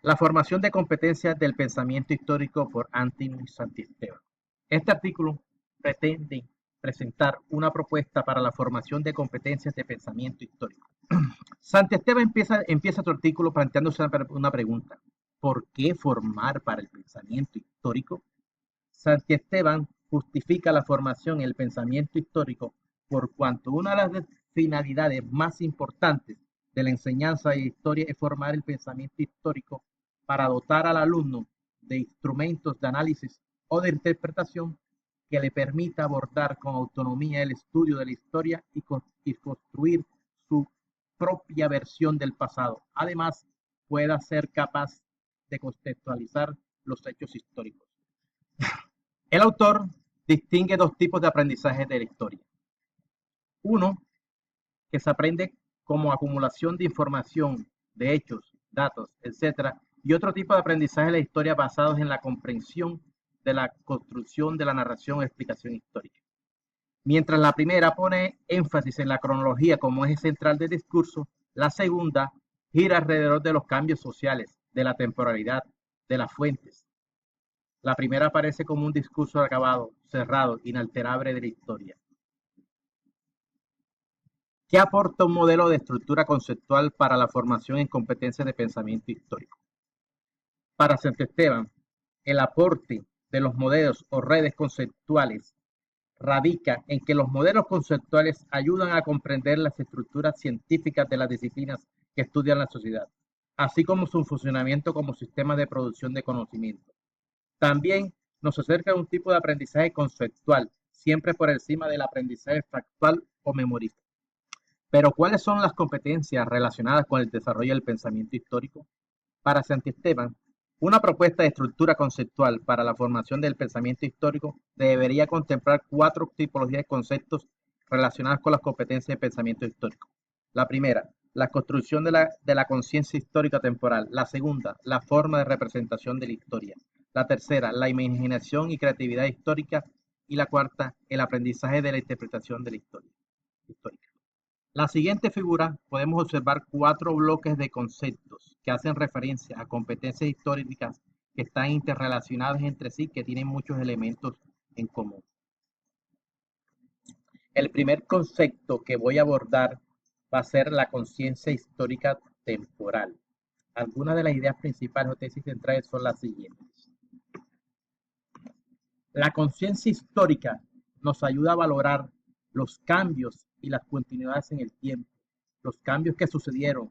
La formación de competencias del pensamiento histórico por Anthony Santisteban. Este artículo pretende presentar una propuesta para la formación de competencias de pensamiento histórico. Santisteban empieza su artículo planteándose una pregunta. ¿Por qué formar para el pensamiento histórico? Santisteban justifica la formación en el pensamiento histórico por cuanto una de las finalidades más importantes de la enseñanza de historia es formar el pensamiento histórico para dotar al alumno de instrumentos de análisis o de interpretación que le permita abordar con autonomía el estudio de la historia y construir su propia versión del pasado. Además, pueda ser capaz de contextualizar los hechos históricos. El autor distingue dos tipos de aprendizaje de la historia. Uno, que se aprende como acumulación de información, de hechos, datos, etc. Y otro tipo de aprendizaje de la historia basados en la comprensión de la construcción de la narración o explicación histórica. Mientras la primera pone énfasis en la cronología como eje central del discurso, la segunda gira alrededor de los cambios sociales, de la temporalidad, de las fuentes. La primera aparece como un discurso acabado, cerrado, inalterable de la historia. ¿Qué aporta un modelo de estructura conceptual para la formación en competencias de pensamiento histórico? Para Santisteban, el aporte de los modelos o redes conceptuales radica en que los modelos conceptuales ayudan a comprender las estructuras científicas de las disciplinas que estudian la sociedad, así como su funcionamiento como sistema de producción de conocimiento. También nos acerca a un tipo de aprendizaje conceptual, siempre por encima del aprendizaje factual o memorista. Pero, ¿cuáles son las competencias relacionadas con el desarrollo del pensamiento histórico? Para Santisteban, una propuesta de estructura conceptual para la formación del pensamiento histórico debería contemplar 4 tipologías de conceptos relacionadas con las competencias de pensamiento histórico. La primera, la construcción de la conciencia histórica temporal. La segunda, la forma de representación de la historia. La tercera, la imaginación y creatividad histórica. Y la cuarta, el aprendizaje de la interpretación de la historia histórica. La siguiente figura podemos observar 4 bloques de conceptos que hacen referencia a competencias históricas que están interrelacionadas entre sí, que tienen muchos elementos en común. El primer concepto que voy a abordar va a ser la conciencia histórica temporal. Algunas de las ideas principales o tesis centrales son las siguientes. La conciencia histórica nos ayuda a valorar los cambios y las continuidades en el tiempo, los cambios que sucedieron,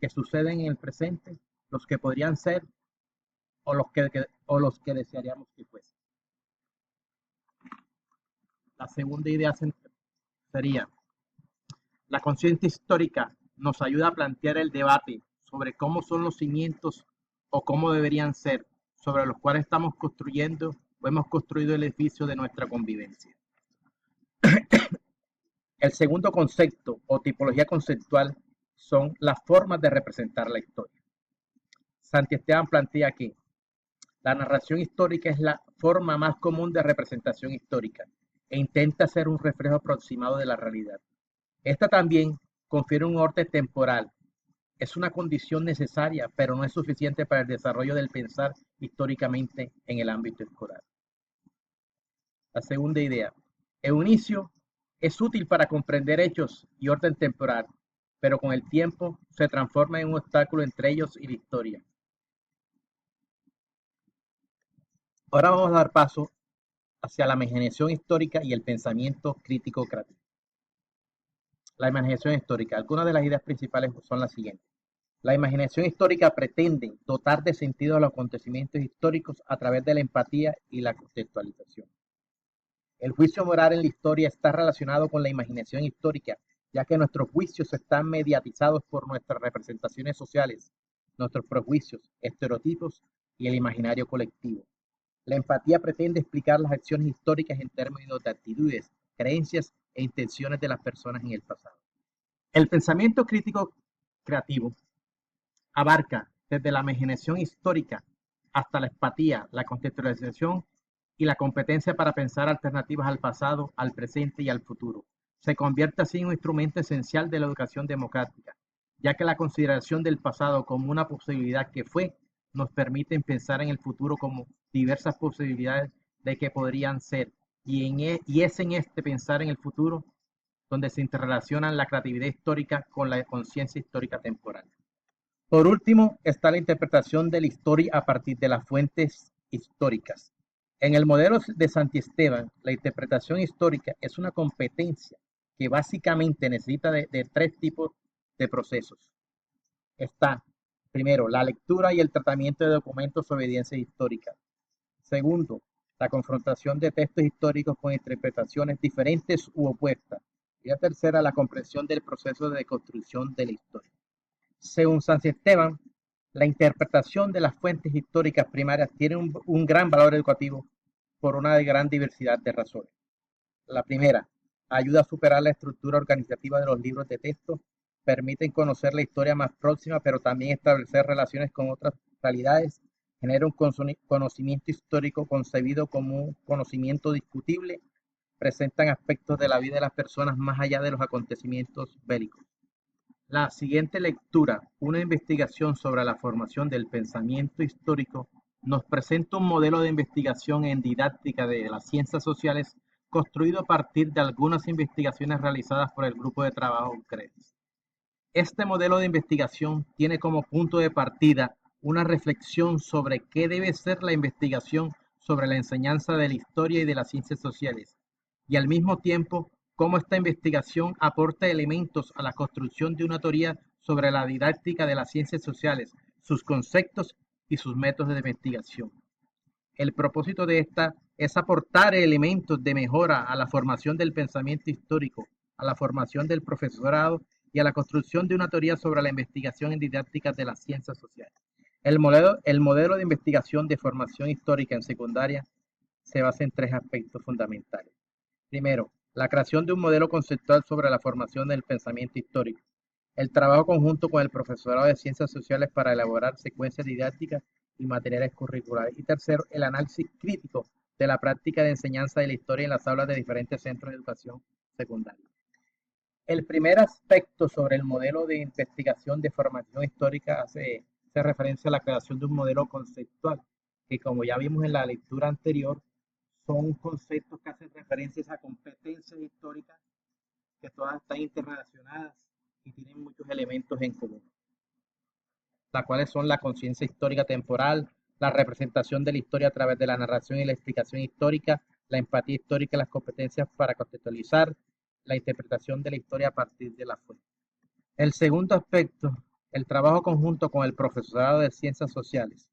que suceden en el presente, los que podrían ser o los que desearíamos que fuesen. La segunda idea sería, la conciencia histórica nos ayuda a plantear el debate sobre cómo son los cimientos o cómo deberían ser, sobre los cuales estamos construyendo o hemos construido el edificio de nuestra convivencia. El segundo concepto o tipología conceptual son las formas de representar la historia. Santisteban plantea que la narración histórica es la forma más común de representación histórica e intenta ser un reflejo aproximado de la realidad. Esta también confiere un orden temporal. Es una condición necesaria, pero no es suficiente para el desarrollo del pensar históricamente en el ámbito escolar. La segunda idea. El inicio es útil para comprender hechos y orden temporal, pero con el tiempo se transforma en un obstáculo entre ellos y la historia. Ahora vamos a dar paso hacia la imaginación histórica y el pensamiento crítico creativo. La imaginación histórica. Algunas de las ideas principales son las siguientes. La imaginación histórica pretende dotar de sentido a los acontecimientos históricos a través de la empatía y la contextualización. El juicio moral en la historia está relacionado con la imaginación histórica, ya que nuestros juicios están mediatizados por nuestras representaciones sociales, nuestros prejuicios, estereotipos y el imaginario colectivo. La empatía pretende explicar las acciones históricas en términos de actitudes, creencias e intenciones de las personas en el pasado. El pensamiento crítico creativo abarca desde la imaginación histórica hasta la empatía, la contextualización y la competencia para pensar alternativas al pasado, al presente y al futuro. Se convierte así en un instrumento esencial de la educación democrática, ya que la consideración del pasado como una posibilidad que fue nos permiten pensar en el futuro como diversas posibilidades de que podrían ser, y es en este pensar en el futuro donde se interrelacionan la creatividad histórica con la conciencia histórica temporal. Por último, está la interpretación de la historia a partir de las fuentes históricas. En el modelo de Santiesteban, la interpretación histórica es una competencia que básicamente necesita de tres tipos de procesos. Está, primero, la lectura y el tratamiento de documentos o evidencias históricas. Segundo, la confrontación de textos históricos con interpretaciones diferentes u opuestas. Y la tercera, la comprensión del proceso de construcción de la historia. Según Santiesteban, la interpretación de las fuentes históricas primarias tiene un gran valor educativo por una gran diversidad de razones. La primera, ayuda a superar la estructura organizativa de los libros de texto, permiten conocer la historia más próxima, pero también establecer relaciones con otras realidades, genera un conocimiento histórico concebido como un conocimiento discutible, presentan aspectos de la vida de las personas más allá de los acontecimientos bélicos. La siguiente lectura, una investigación sobre la formación del pensamiento histórico, nos presenta un modelo de investigación en didáctica de las ciencias sociales construido a partir de algunas investigaciones realizadas por el grupo de trabajo CREDIS. Este modelo de investigación tiene como punto de partida una reflexión sobre qué debe ser la investigación sobre la enseñanza de la historia y de las ciencias sociales, y al mismo tiempo cómo esta investigación aporta elementos a la construcción de una teoría sobre la didáctica de las ciencias sociales, sus conceptos y sus métodos de investigación. El propósito de esta es aportar elementos de mejora a la formación del pensamiento histórico, a la formación del profesorado y a la construcción de una teoría sobre la investigación en didácticas de las ciencias sociales. El modelo de investigación de formación histórica en secundaria se basa en tres aspectos fundamentales. Primero, la creación de un modelo conceptual sobre la formación del pensamiento histórico. El trabajo conjunto con el profesorado de ciencias sociales para elaborar secuencias didácticas y materiales curriculares. Y tercero, el análisis crítico de la práctica de enseñanza de la historia en las aulas de diferentes centros de educación secundaria. El primer aspecto sobre el modelo de investigación de formación histórica hace referencia a la creación de un modelo conceptual, que como ya vimos en la lectura anterior, son conceptos que hacen referencia a esa competencias históricas que todas están interrelacionadas y tienen muchos elementos en común, las cuales son la conciencia histórica temporal, la representación de la historia a través de la narración y la explicación histórica, la empatía histórica y las competencias para contextualizar, la interpretación de la historia a partir de la fuente. El segundo aspecto, el trabajo conjunto con el profesorado de ciencias sociales.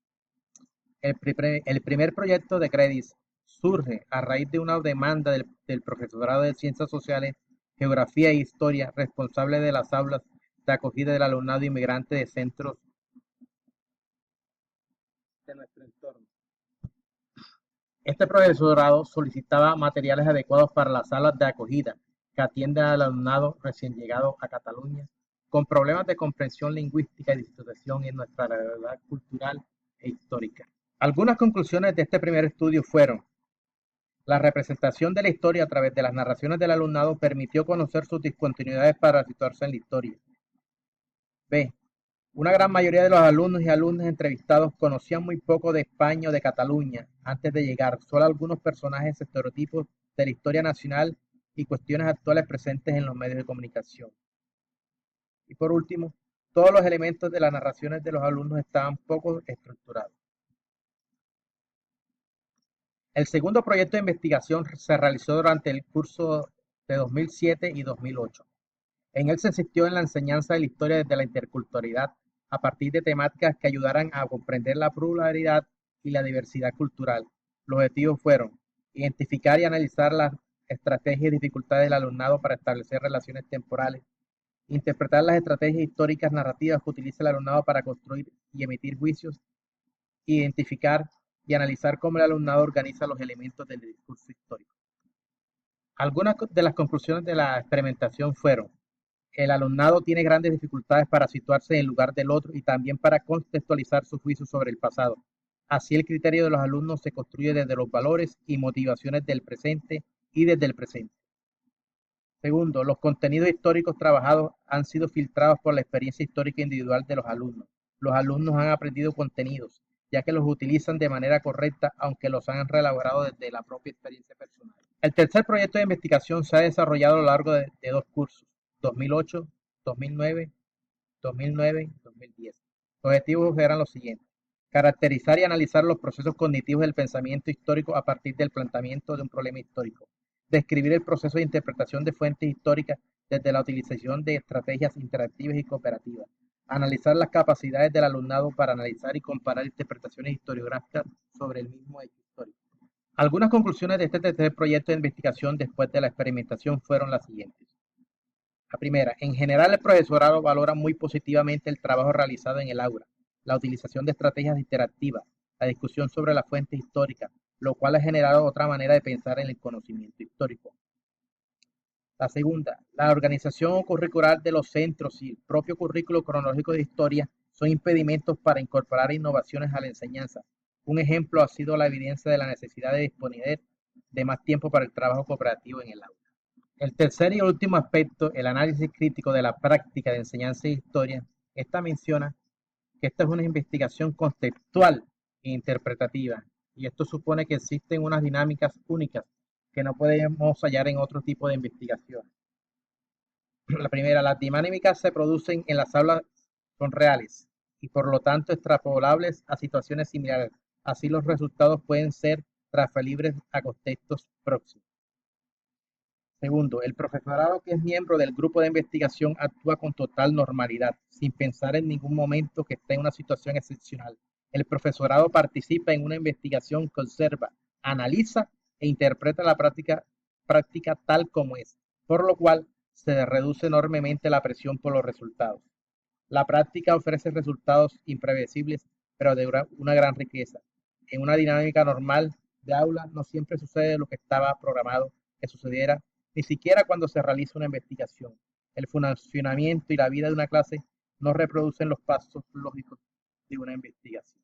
El primer proyecto de CREDIS surge a raíz de una demanda del profesorado de ciencias sociales, geografía e historia, responsable de las aulas de acogida del alumnado inmigrante de centros de nuestro entorno. Este profesorado solicitaba materiales adecuados para las salas de acogida que atienden al alumnado recién llegado a Cataluña, con problemas de comprensión lingüística y de situación en nuestra realidad cultural e histórica. Algunas conclusiones de este primer estudio fueron: la representación de la historia a través de las narraciones del alumnado permitió conocer sus discontinuidades para situarse en la historia. B. Una gran mayoría de los alumnos y alumnas entrevistados conocían muy poco de España o de Cataluña antes de llegar, solo algunos personajes estereotipos de la historia nacional y cuestiones actuales presentes en los medios de comunicación. Y por último, todos los elementos de las narraciones de los alumnos estaban poco estructurados. El segundo proyecto de investigación se realizó durante el curso de 2007 y 2008. En él se insistió en la enseñanza de la historia desde la interculturalidad, a partir de temáticas que ayudaran a comprender la pluralidad y la diversidad cultural. Los objetivos fueron identificar y analizar las estrategias y dificultades del alumnado para establecer relaciones temporales, interpretar las estrategias históricas narrativas que utiliza el alumnado para construir y emitir juicios, identificar y analizar cómo el alumnado organiza los elementos del discurso histórico. Algunas de las conclusiones de la experimentación fueron: el alumnado tiene grandes dificultades para situarse en el lugar del otro y también para contextualizar sus juicios sobre el pasado. Así, el criterio de los alumnos se construye desde los valores y motivaciones del presente y desde el presente. Segundo, los contenidos históricos trabajados han sido filtrados por la experiencia histórica individual de los alumnos. Los alumnos han aprendido contenidos ya que los utilizan de manera correcta, aunque los han reelaborado desde la propia experiencia personal. El tercer proyecto de investigación se ha desarrollado a lo largo de dos cursos, 2008, 2009, 2009 y 2010. Los objetivos eran los siguientes: caracterizar y analizar los procesos cognitivos del pensamiento histórico a partir del planteamiento de un problema histórico, describir el proceso de interpretación de fuentes históricas desde la utilización de estrategias interactivas y cooperativas, analizar las capacidades del alumnado para analizar y comparar interpretaciones historiográficas sobre el mismo hecho histórico. Algunas conclusiones de este tercer proyecto de investigación después de la experimentación fueron las siguientes. La primera, en general el profesorado valora muy positivamente el trabajo realizado en el aula, la utilización de estrategias interactivas, la discusión sobre las fuentes históricas, lo cual ha generado otra manera de pensar en el conocimiento histórico. La segunda, la organización curricular de los centros y el propio currículo cronológico de historia son impedimentos para incorporar innovaciones a la enseñanza. Un ejemplo ha sido la evidencia de la necesidad de disponer de más tiempo para el trabajo cooperativo en el aula. El tercer y último aspecto, el análisis crítico de la práctica de enseñanza de historia, esta menciona que esta es una investigación contextual e interpretativa, y esto supone que existen unas dinámicas únicas que no podemos hallar en otro tipo de investigación. La primera, las dinámicas se producen en las aulas, son reales y por lo tanto extrapolables a situaciones similares. Así los resultados pueden ser transferibles a contextos próximos. Segundo, el profesorado que es miembro del grupo de investigación actúa con total normalidad, sin pensar en ningún momento que está en una situación excepcional. El profesorado participa en una investigación que observa, analiza e interpreta la práctica tal como es, por lo cual se reduce enormemente la presión por los resultados. La práctica ofrece resultados imprevisibles, pero de una gran riqueza. En una dinámica normal de aula no siempre sucede lo que estaba programado que sucediera, ni siquiera cuando se realiza una investigación. El funcionamiento y la vida de una clase no reproducen los pasos lógicos de una investigación.